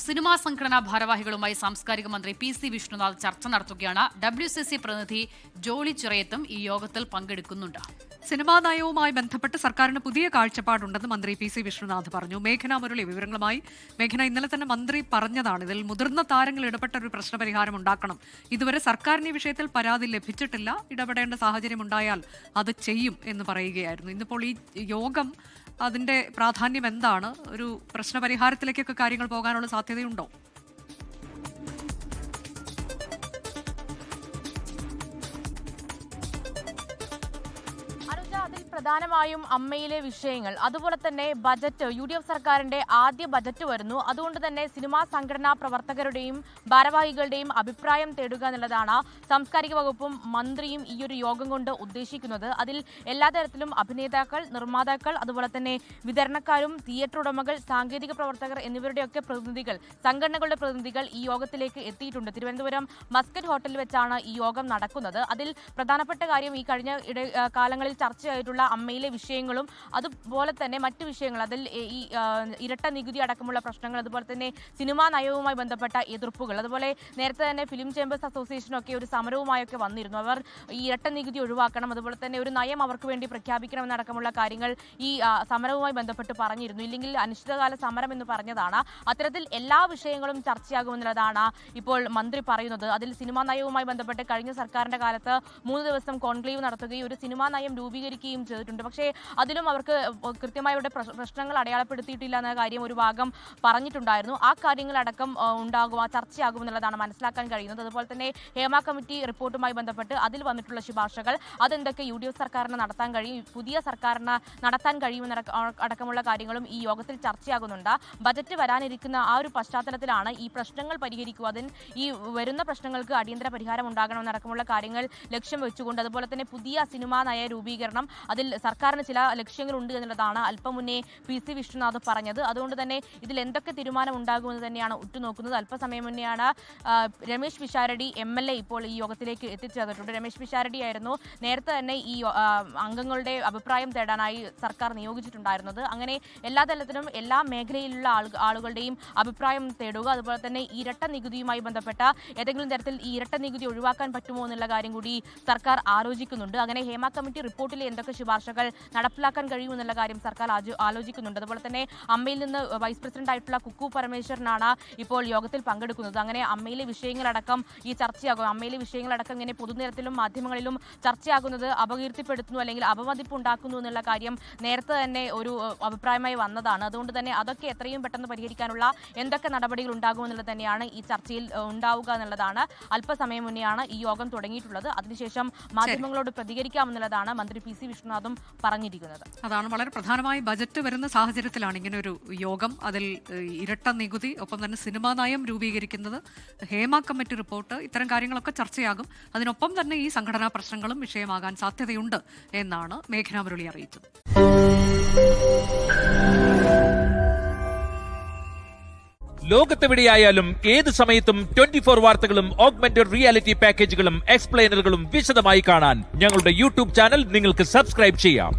Cinema സംഘടനാ ഭാരവാഹികളുമായി സാംസ്കാരിക മന്ത്രി PC വിഷ്ണുനാഥ് ചർച്ച നടത്തുകയാണ്. WCC പ്രതിനിധി ജോളി ചിറയത്തും ഈ യോഗത്തിൽ പങ്കെടുക്കുന്നുണ്ട്. സിനിമാ നയവുമായി ബന്ധപ്പെട്ട് സർക്കാരിന് പുതിയ കാഴ്ചപ്പാടുണ്ടെന്ന് മന്ത്രി PC വിഷ്ണുനാഥ് പറഞ്ഞു. മേഘന മുരളി വിവരങ്ങളുമായി. മേഘന, ഇന്നലെ തന്നെ മന്ത്രി പറഞ്ഞതാണ് ഇതിൽ മുതിർന്ന താരങ്ങൾ ഇടപെട്ട ഒരു പ്രശ്നപരിഹാരം ഉണ്ടാക്കണം. ഇതുവരെ സർക്കാരിന് ഈ വിഷയത്തിൽ പരാതി ലഭിച്ചിട്ടില്ല. ഇടപെടേണ്ട സാഹചര്യം ഉണ്ടായാൽ അത് ചെയ്യും എന്ന് പറയുകയായിരുന്നു. ഇന്നിപ്പോൾ ഈ യോഗം അതിന്റെ പ്രാധാന്യം എന്താണ്? ഒരു പ്രശ്നപരിഹാരത്തിലേക്കൊക്കെ കാര്യങ്ങൾ പോകാനുള്ള സാധ്യതയുണ്ടോ? അതിൽ പ്രധാനമായും അമ്മയിലെ വിഷയങ്ങൾ, അതുപോലെ തന്നെ ബജറ്റ്, UDF സർക്കാരിന്റെ ആദ്യ ബജറ്റ് വരുന്നു. അതുകൊണ്ട് തന്നെ സിനിമാ സംഘടനാ പ്രവർത്തകരുടെയും ഭാരവാഹികളുടെയും അഭിപ്രായം തേടുക എന്നുള്ളതാണ് സാംസ്കാരിക വകുപ്പും മന്ത്രിയും ഈ ഒരു യോഗം കൊണ്ട് ഉദ്ദേശിക്കുന്നത്. അതിൽ എല്ലാ തരത്തിലും അഭിനേതാക്കൾ, നിർമ്മാതാക്കൾ, അതുപോലെ തന്നെ വിതരണക്കാരും, തിയേറ്റർ ഉടമകൾ, സാങ്കേതിക പ്രവർത്തകർ എന്നിവരുടെയൊക്കെ പ്രതിനിധികൾ, സംഘടനകളുടെ പ്രതിനിധികൾ ഈ യോഗത്തിലേക്ക് എത്തിയിട്ടുണ്ട്. തിരുവനന്തപുരം മസ്കറ്റ് ഹോട്ടലിൽ വെച്ചാണ് ഈ യോഗം നടക്കുന്നത്. അതിൽ പ്രധാനപ്പെട്ട കാര്യം ഈ കഴിഞ്ഞ കാലങ്ങളിൽ ചർച്ചയായിട്ടുള്ള അമ്മയിലെ വിഷയങ്ങളും അതുപോലെ തന്നെ മറ്റു വിഷയങ്ങൾ, അതിൽ ഈ ഇരട്ട നികുതി അടക്കമുള്ള പ്രശ്നങ്ങൾ, അതുപോലെ തന്നെ സിനിമാ നയവുമായി ബന്ധപ്പെട്ട എതിർപ്പുകൾ, അതുപോലെ നേരത്തെ തന്നെ ഫിലിം ചേംബേഴ്സ് അസോസിയേഷനൊക്കെ ഒരു സമരവുമായൊക്കെ വന്നിരുന്നു. അവർ ഈ ഇരട്ട നികുതി ഒഴിവാക്കണം, അതുപോലെ തന്നെ ഒരു നയം അവർക്ക് വേണ്ടി പ്രഖ്യാപിക്കണമെന്നടക്കമുള്ള കാര്യങ്ങൾ ഈ സമരവുമായി ബന്ധപ്പെട്ട് പറഞ്ഞിരുന്നു. ഇല്ലെങ്കിൽ അനിശ്ചിതകാല സമരം എന്ന് പറഞ്ഞതാണ്. അത്തരത്തിൽ എല്ലാ വിഷയങ്ങളും ചർച്ചയാകുമെന്നുള്ളതാണ് ഇപ്പോൾ മന്ത്രി പറയുന്നത്. അതിൽ സിനിമാ നയവുമായി ബന്ധപ്പെട്ട് കഴിഞ്ഞ സർക്കാരിന്റെ കാലത്ത് 3 ദിവസം കോൺക്ലേവ് നടത്തുകയും ഒരു സിനിമാ നയം രൂപീകരിക്കുകയും ചെയ്തിട്ടുണ്ട്. പക്ഷേ അതിലും അവർക്ക് കൃത്യമായ പ്രശ്നങ്ങൾ അടയാളപ്പെടുത്തിയിട്ടില്ല എന്ന കാര്യം ഒരു ഭാഗം പറഞ്ഞിട്ടുണ്ടായിരുന്നു. ആ കാര്യങ്ങളടക്കം ചർച്ചയാകും എന്നുള്ളതാണ് മനസ്സിലാക്കാൻ കഴിയുന്നത്. അതുപോലെ തന്നെ ഹേമ കമ്മിറ്റി റിപ്പോർട്ടുമായി ബന്ധപ്പെട്ട് അതിൽ വന്നിട്ടുള്ള ശുപാർശകൾ, അതെന്തൊക്കെ UDF സർക്കാരിന് നടത്താൻ കഴിയും, പുതിയ സർക്കാരിന് നടത്താൻ കഴിയുമെന്ന അടക്കമുള്ള കാര്യങ്ങളും ഈ യോഗത്തിൽ ചർച്ചയാകുന്നുണ്ട്. ബജറ്റ് വരാനിരിക്കുന്ന ആ ഒരു പശ്ചാത്തലത്തിലാണ് ഈ പ്രശ്നങ്ങൾ പരിഹരിക്കുക, അതിന് ഈ വരുന്ന പ്രശ്നങ്ങൾക്ക് അടിയന്തര പരിഹാരം ഉണ്ടാകണമെന്നടക്കമുള്ള കാര്യങ്ങൾ ലക്ഷ്യം വെച്ചുകൊണ്ട്, അതുപോലെ തന്നെ പുതിയ സിനിമാ നയ രൂപീകരണം, അതിൽ സർക്കാരിന് ചില ലക്ഷ്യങ്ങളുണ്ട് എന്നുള്ളതാണ് അല്പം മുന്നേ PC വിഷ്ണുനാഥ് പറഞ്ഞത്. അതുകൊണ്ട് തന്നെ ഇതിൽ എന്തൊക്കെ തീരുമാനം ഉണ്ടാകുമെന്ന് തന്നെയാണ് ഉറ്റുനോക്കുന്നത്. അല്പസമയം മുന്നെയാണ് രമേശ് പിഷാരടി MLA ഇപ്പോൾ ഈ യോഗത്തിലേക്ക് എത്തിച്ചേർന്നിട്ടുണ്ട്. രമേശ് പിഷാരടി ആയിരുന്നു നേരത്തെ തന്നെ ഈ അംഗങ്ങളുടെ അഭിപ്രായം തേടാനായി സർക്കാർ നിയോഗിച്ചിട്ടുണ്ടായിരുന്നത്. അങ്ങനെ എല്ലാ തലത്തിലും എല്ലാ മേഖലയിലുള്ള ആളുകളുടെയും അഭിപ്രായം തേടുക, അതുപോലെ തന്നെ ഇരട്ട നികുതിയുമായി ബന്ധപ്പെട്ട ഏതെങ്കിലും തരത്തിൽ ഈ ഇരട്ട നികുതി ഒഴിവാക്കാൻ പറ്റുമോ എന്നുള്ള കാര്യം കൂടി സർക്കാർ ആലോചിക്കുന്നുണ്ട്. അങ്ങനെ ഹേമ കമ്മിറ്റി റിപ്പോർട്ടിലെ എന്തൊക്കെ ശുപാർശകൾ നടപ്പിലാക്കാൻ കഴിയുമെന്നുള്ള കാര്യം സർക്കാർ ആലോചിക്കുന്നുണ്ട്. അതുപോലെ തന്നെ അമ്മയിൽ നിന്ന് വൈസ് പ്രസിഡന്റ് ആയിട്ടുള്ള കുക്കു പരമേശ്വരനാണ് ഇപ്പോൾ യോഗത്തിൽ പങ്കെടുക്കുന്നത്. അങ്ങനെ അമ്മയിലെ വിഷയങ്ങളടക്കം ഈ ചർച്ചയാകും. അമ്മയിലെ വിഷയങ്ങളടക്കം ഇങ്ങനെ പൊതുനിരത്തിലും മാധ്യമങ്ങളിലും ചർച്ചയാകുന്നത് അപകീർത്തിപ്പെടുത്തുന്നു അല്ലെങ്കിൽ അപമതിപ്പ് ഉണ്ടാക്കുന്നു എന്നുള്ള കാര്യം നേരത്തെ തന്നെ ഒരു അഭിപ്രായമായി വന്നതാണ്. അതുകൊണ്ട് തന്നെ അതൊക്കെ എത്രയും പെട്ടെന്ന് പരിഹരിക്കാനുള്ള എന്തൊക്കെ നടപടികൾ ഉണ്ടാകുമെന്നുള്ളത് തന്നെയാണ് ഈ ചർച്ചയിൽ ഉണ്ടാവുക എന്നുള്ളതാണ്. അല്പസമയം മുന്നെയാണ് ഈ യോഗം തുടങ്ങിയിട്ടുള്ളത്. അതിനുശേഷം മാധ്യമങ്ങളോട് പ്രതികരിക്കാമെന്നുള്ളതാണ് മന്ത്രി PC വിഷ്ണുനാഥും പറഞ്ഞിരിക്കുന്നത്. അതാണ് വളരെ പ്രധാനമായി ബജറ്റ് വരുന്ന സാഹചര്യത്തിലാണ് ഇങ്ങനെ ഒരു യോഗം. അതിൽ ഇരട്ട നികുതി, ഒപ്പം തന്നെ സിനിമാ നയം രൂപീകരിക്കുന്നത്, ഹേമ കമ്മിറ്റി റിപ്പോർട്ട്, ഇത്തരം കാര്യങ്ങളൊക്കെ ചർച്ചയാകും. അതിനൊപ്പം തന്നെ ഈ സംഘടനാ പ്രശ്നങ്ങളും വിഷയമാകാൻ സാധ്യതയുണ്ട് എന്നാണ് മേഘന മുരളി അറിയിച്ചത്. ലോകത്തെവിടെയായാലും ഏത് സമയത്തും 24 വാർത്തകളും ഓഗ്മെന്റഡ് റിയാലിറ്റി പാക്കേജുകളും എക്സ്പ്ലെയിനറുകളും വിശദമായി കാണാൻ ഞങ്ങളുടെ YouTube ചാനൽ നിങ്ങൾക്ക് സബ്സ്ക്രൈബ് ചെയ്യാം.